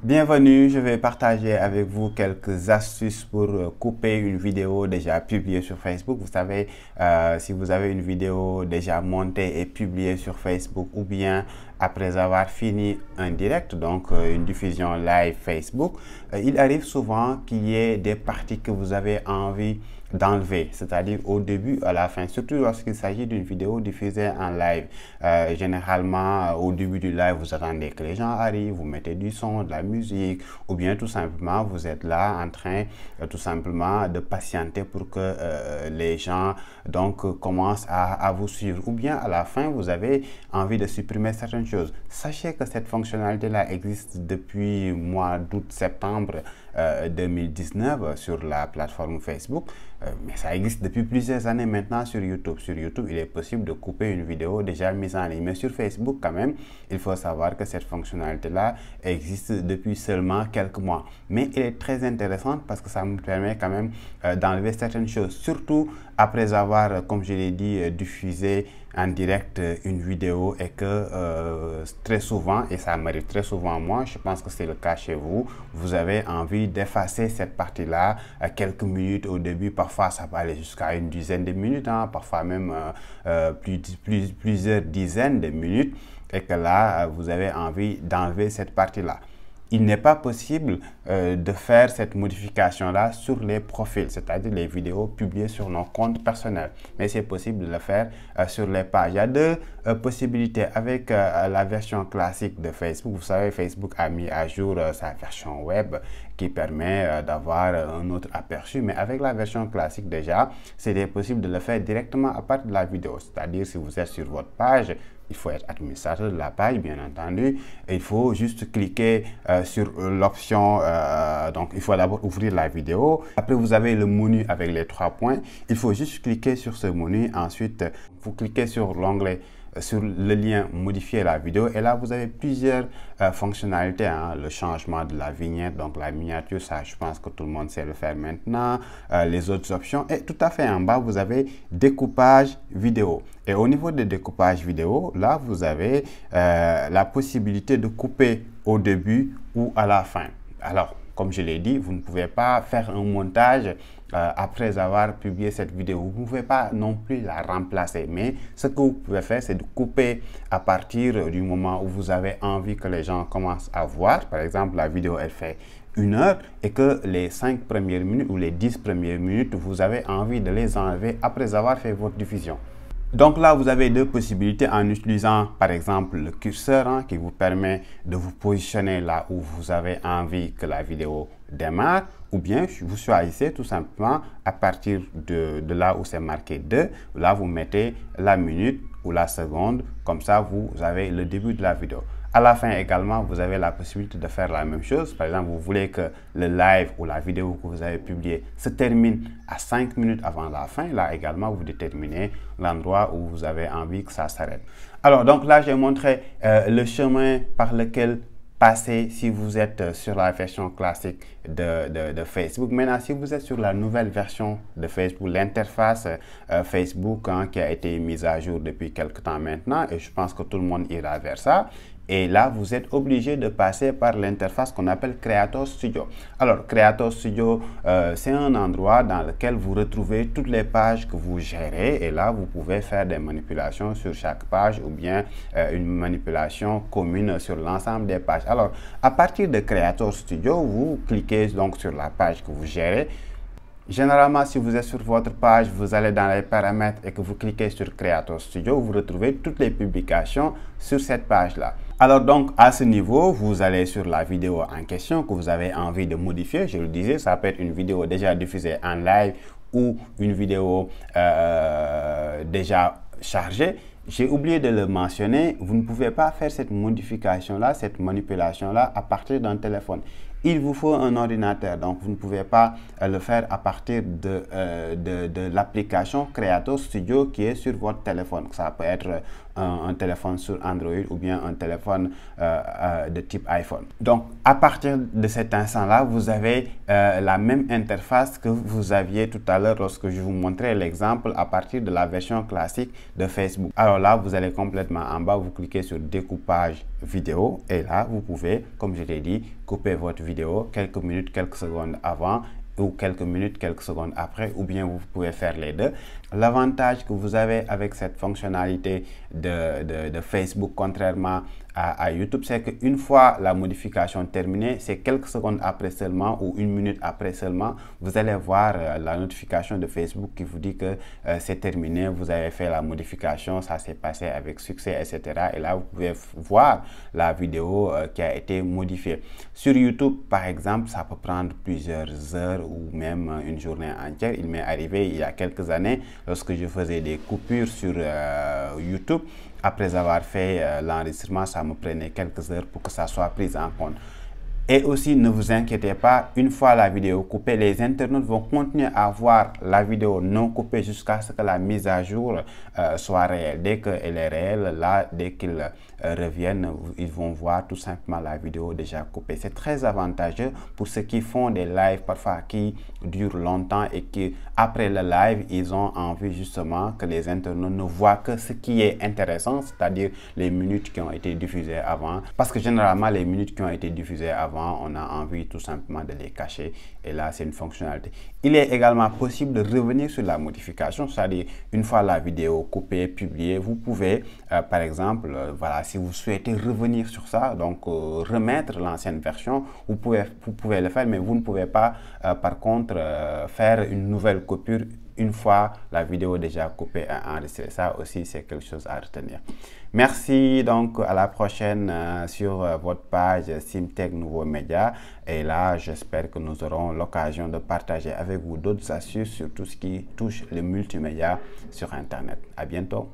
Bienvenue, je vais partager avec vous quelques astuces pour couper une vidéo déjà publiée sur Facebook. Vous savez, si vous avez une vidéo déjà montée et publiée sur Facebook ou bien après avoir fini un direct, donc une diffusion live Facebook, il arrive souvent qu'il y ait des parties que vous avez envie d'enlever, c'est-à-dire au début, à la fin, surtout lorsqu'il s'agit d'une vidéo diffusée en live. Généralement, au début du live, vous attendez que les gens arrivent, vous mettez du son, de la musique, ou bien tout simplement, vous êtes là en train tout simplement de patienter pour que les gens donc commencent à vous suivre. Ou bien à la fin, vous avez envie de supprimer certaines choses. Sachez que cette fonctionnalité-là existe depuis mois d'août-septembre 2019 sur la plateforme Facebook. Mais ça existe depuis plusieurs années maintenant sur YouTube. Sur YouTube, il est possible de couper une vidéo déjà mise en ligne. Mais sur Facebook, quand même, il faut savoir que cette fonctionnalité-là existe depuis seulement quelques mois. Mais elle est très intéressante parce que ça me permet quand même d'enlever certaines choses. Surtout après avoir, comme je l'ai dit, diffusé en direct une vidéo et que très souvent, et ça m'arrive très souvent moi, je pense que c'est le cas chez vous, vous avez envie d'effacer cette partie-là quelques minutes au début. Parfois, ça peut aller jusqu'à une dizaine de minutes, hein, parfois même plusieurs dizaines de minutes, et que là, vous avez envie d'enlever cette partie-là. Il n'est pas possible de faire cette modification-là sur les profils, c'est-à-dire les vidéos publiées sur nos comptes personnels. Mais c'est possible de le faire sur les pages. Il y a deux possibilités avec la version classique de Facebook. Vous savez, Facebook a mis à jour sa version web qui permet d'avoir un autre aperçu. Mais avec la version classique déjà, c'est possible de le faire directement à partir de la vidéo. C'est-à-dire si vous êtes sur votre page, il faut être administrateur de la page, bien entendu. Et il faut juste cliquer sur l'option, donc il faut d'abord ouvrir la vidéo. Après, vous avez le menu avec les 3 points. Il faut juste cliquer sur ce menu. Ensuite, vous cliquez sur l'onglet, sur le lien modifier la vidéo, et là vous avez plusieurs fonctionnalités, hein. Le changement de la vignette, donc la miniature, ça je pense que tout le monde sait le faire maintenant. Les autres options, et tout à fait en bas vous avez découpage vidéo, et au niveau de découpage vidéo, là vous avez la possibilité de couper au début ou à la fin. Alors comme je l'ai dit, vous ne pouvez pas faire un montage après avoir publié cette vidéo. Vous ne pouvez pas non plus la remplacer. Mais ce que vous pouvez faire, c'est de couper à partir du moment où vous avez envie que les gens commencent à voir. Par exemple, la vidéo, elle fait 1 heure et que les 5 premières minutes ou les 10 premières minutes, vous avez envie de les enlever après avoir fait votre diffusion. Donc là, vous avez deux possibilités en utilisant par exemple le curseur, hein, qui vous permet de vous positionner là où vous avez envie que la vidéo démarre, ou bien vous choisissez tout simplement à partir de là où c'est marqué 2, là vous mettez la minute ou la seconde, comme ça vous avez le début de la vidéo. À la fin également, vous avez la possibilité de faire la même chose. Par exemple, vous voulez que le live ou la vidéo que vous avez publiée se termine à 5 minutes avant la fin. Là également, vous déterminez l'endroit où vous avez envie que ça s'arrête. Alors, donc là, j'ai montré le chemin par lequel passer si vous êtes sur la version classique de Facebook. Maintenant, si vous êtes sur la nouvelle version de Facebook, l'interface Facebook, hein, qui a été mise à jour depuis quelque temps maintenant, et je pense que tout le monde ira vers ça. Et là, vous êtes obligé de passer par l'interface qu'on appelle Creator Studio. Alors, Creator Studio, c'est un endroit dans lequel vous retrouvez toutes les pages que vous gérez. Et là, vous pouvez faire des manipulations sur chaque page ou bien une manipulation commune sur l'ensemble des pages. Alors, à partir de Creator Studio, vous cliquez donc sur la page que vous gérez. Généralement, si vous êtes sur votre page, vous allez dans les paramètres et que vous cliquez sur Creator Studio, vous retrouvez toutes les publications sur cette page-là. Alors donc, à ce niveau, vous allez sur la vidéo en question que vous avez envie de modifier. Je le disais, ça peut être une vidéo déjà diffusée en live ou une vidéo déjà chargée. J'ai oublié de le mentionner, vous ne pouvez pas faire cette modification-là, cette manipulation-là à partir d'un téléphone. Il vous faut un ordinateur, donc vous ne pouvez pas le faire à partir de l'application Creator Studio qui est sur votre téléphone. Ça peut être un téléphone sur Android ou bien un téléphone de type iPhone. Donc, à partir de cet instant-là, vous avez la même interface que vous aviez tout à l'heure lorsque je vous montrais l'exemple à partir de la version classique de Facebook. Alors là, vous allez complètement en bas, vous cliquez sur découpage vidéo et là, vous pouvez, comme je l'ai dit, couper votre vidéo quelques minutes, quelques secondes avant ou quelques minutes, quelques secondes après, ou bien vous pouvez faire les deux. L'avantage que vous avez avec cette fonctionnalité de Facebook, contrairement à YouTube, c'est qu'une fois la modification terminée, c'est quelques secondes après seulement ou une minute après seulement, vous allez voir la notification de Facebook qui vous dit que c'est terminé, vous avez fait la modification, ça s'est passé avec succès, etc. Et là, vous pouvez voir la vidéo qui a été modifiée. Sur YouTube, par exemple, ça peut prendre plusieurs heures ou même une journée entière. Il m'est arrivé il y a quelques années, lorsque je faisais des coupures sur YouTube, après avoir fait l'enregistrement, ça me prenait quelques heures pour que ça soit pris en compte. Et aussi, ne vous inquiétez pas, une fois la vidéo coupée, les internautes vont continuer à voir la vidéo non coupée jusqu'à ce que la mise à jour soit réelle. Dès qu'elle est réelle, là, dès qu'ils reviennent, ils vont voir tout simplement la vidéo déjà coupée. C'est très avantageux pour ceux qui font des lives parfois qui durent longtemps et qui, après le live, ils ont envie justement que les internautes ne voient que ce qui est intéressant, c'est-à-dire les minutes qui ont été diffusées avant. Parce que généralement, les minutes qui ont été diffusées avant, on a envie tout simplement de les cacher et là c'est une fonctionnalité. Il est également possible de revenir sur la modification, c'est-à-dire une fois la vidéo coupée, publiée, vous pouvez par exemple, voilà, si vous souhaitez revenir sur ça, donc remettre l'ancienne version, vous pouvez le faire, mais vous ne pouvez pas par contre faire une nouvelle coupure une fois la vidéo déjà coupée et enregistrée. Ça aussi, c'est quelque chose à retenir. Merci, donc à la prochaine sur votre page Simtech Nouveaux Médias. Et là, j'espère que nous aurons l'occasion de partager avec vous d'autres astuces sur tout ce qui touche le multimédia sur Internet. À bientôt.